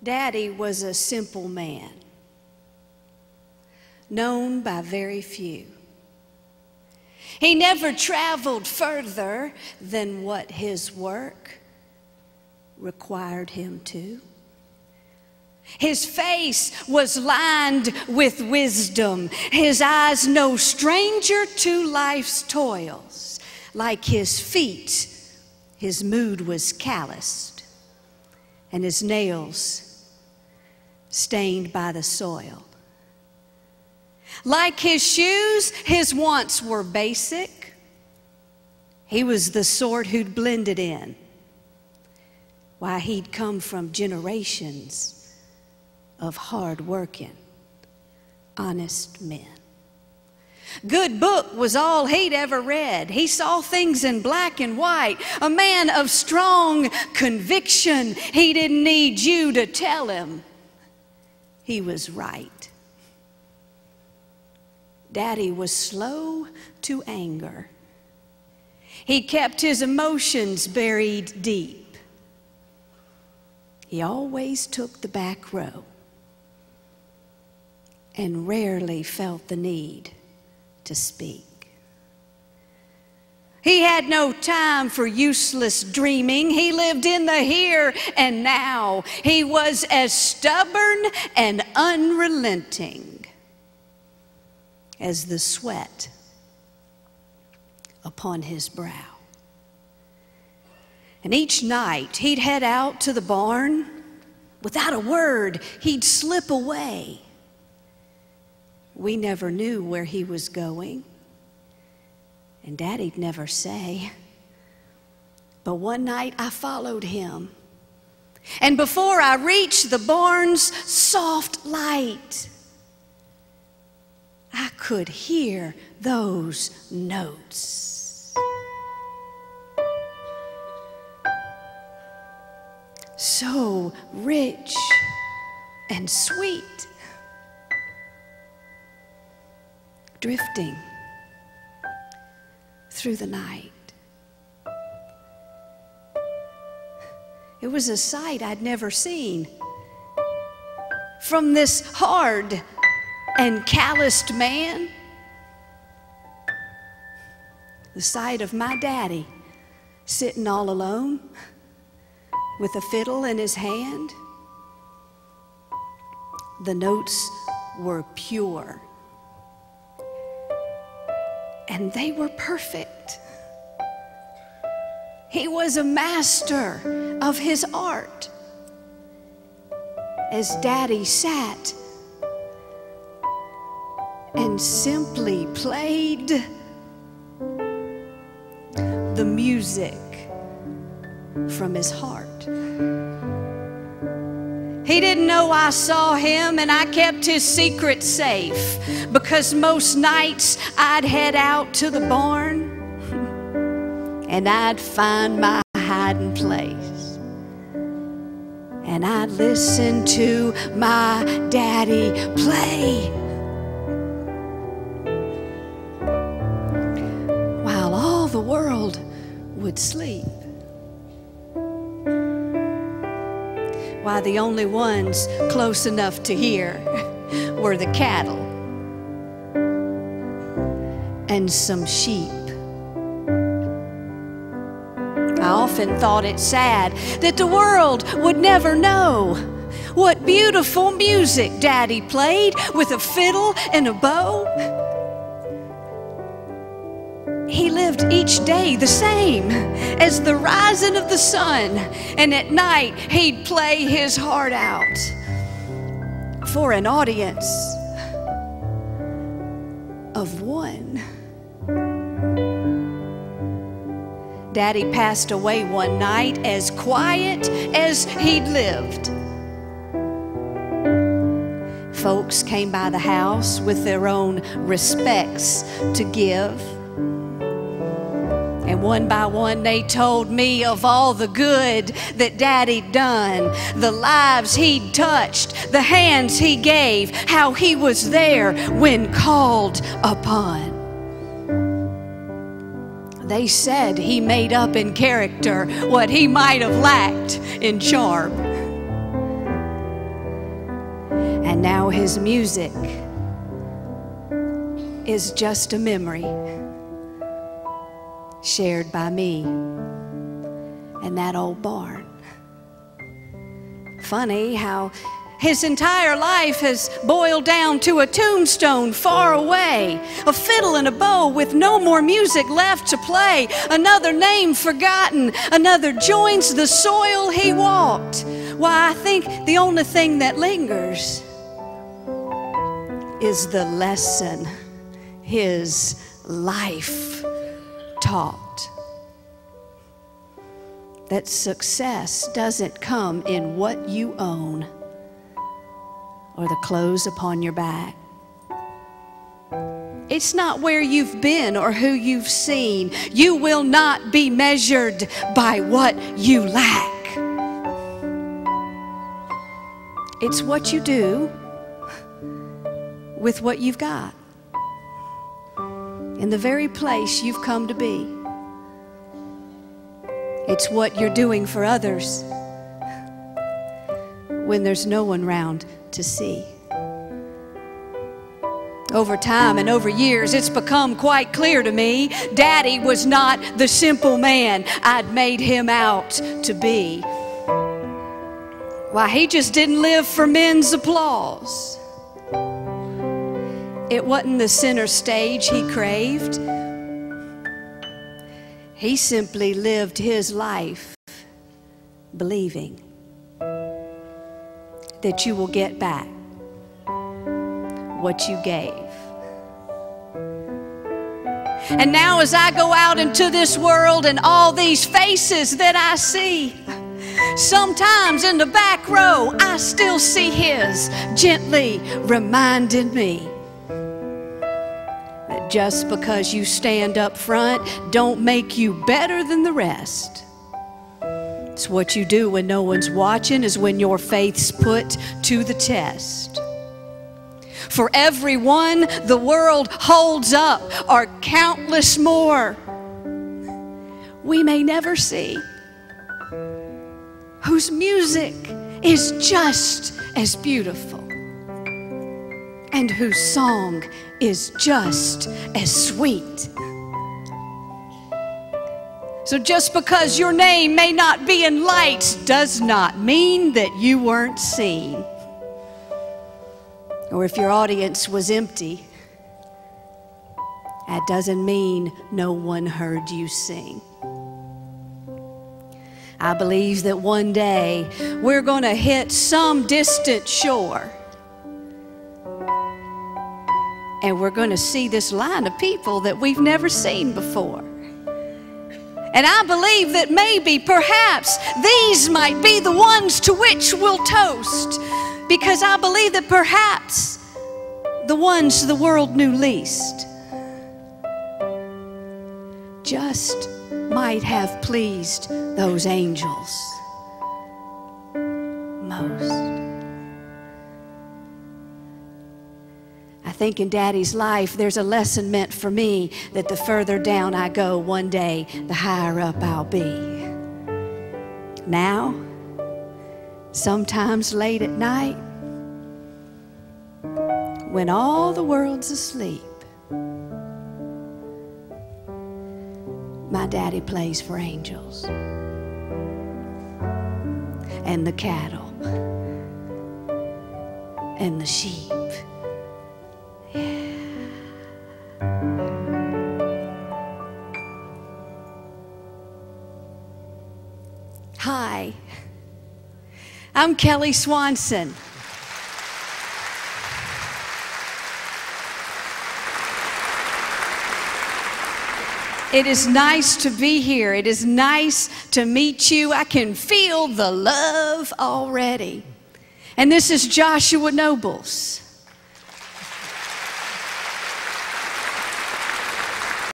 Daddy was a simple man, known by very few. He never traveled further than what his work required him to. His face was lined with wisdom, his eyes no stranger to life's toils. Like his feet, his mood was calloused, and his nails stained by the soil. Like his shoes, his wants were basic. He was the sort who'd blended in. Why, he'd come from generations of hard-working, honest men. Good book was all he'd ever read. He saw things in black and white. A man of strong conviction. He didn't need you to tell him he was right. Daddy was slow to anger. He kept his emotions buried deep. He always took the back row and rarely felt the need to speak. He had no time for useless dreaming. He lived in the here and now. He was as stubborn and unrelenting as the sweat upon his brow. And each night he'd head out to the barn. Without a word, he'd slip away. We never knew where he was going, and Daddy'd never say. But one night I followed him, and before I reached the barn's soft light, I could hear those notes. So rich and sweet, drifting through the night. It was a sight I'd never seen. From this hard and calloused man, the sight of my daddy sitting all alone with a fiddle in his hand. The notes were pure, and they were perfect. He was a master of his art. As Daddy sat and simply played the music from his heart. He didn't know I saw him, and I kept his secret safe, because most nights I'd head out to the barn and I'd find my hiding place, and I'd listen to my daddy play while all the world would sleep. Why, the only ones close enough to hear were the cattle and some sheep. I often thought it sad that the world would never know what beautiful music Daddy played with a fiddle and a bow. He lived each day the same as the rising of the sun, and at night he'd play his heart out for an audience of one. Daddy passed away one night as quiet as he'd lived. Folks came by the house with their own respects to give. And one by one they told me of all the good that Daddy'd done, the lives he'd touched, the hands he gave, how he was there when called upon. They said he made up in character what he might have lacked in charm. And now his music is just a memory shared by me and that old barn. Funny how his entire life has boiled down to a tombstone far away, a fiddle and a bow with no more music left to play, another name forgotten, another joins the soil he walked. Why, I think the only thing that lingers is the lesson his life taught. That success doesn't come in what you own or the clothes upon your back. It's not where you've been or who you've seen. You will not be measured by what you lack. It's what you do with what you've got in the very place you've come to be. It's what you're doing for others when there's no one around to see. Over time and over years, it's become quite clear to me, Daddy was not the simple man I'd made him out to be. Why, he just didn't live for men's applause. It wasn't the center stage he craved. He simply lived his life believing that you will get back what you gave. And now as I go out into this world and all these faces that I see, sometimes in the back row I still see his gently reminding me that just because you stand up front don't make you better than the rest. It's what you do when no one's watching is when your faith's put to the test. For everyone the world holds up are countless more we may never see, whose music is just as beautiful and whose song is just as sweet. So just because your name may not be in lights does not mean that you weren't seen. Or if your audience was empty, that doesn't mean no one heard you sing. I believe that one day we're going to hit some distant shore and we're going to see this line of people that we've never seen before. And I believe that maybe, perhaps, these might be the ones to which we'll toast, because I believe that perhaps the ones the world knew least just might have pleased those angels most. I think in Daddy's life there's a lesson meant for me that the further down I go one day, the higher up I'll be. Now, sometimes late at night, when all the world's asleep, my daddy plays for angels and the cattle and the sheep. Hi, I'm Kelly Swanson. It is nice to be here. It is nice to meet you. I can feel the love already. And this is Joshua Nobles.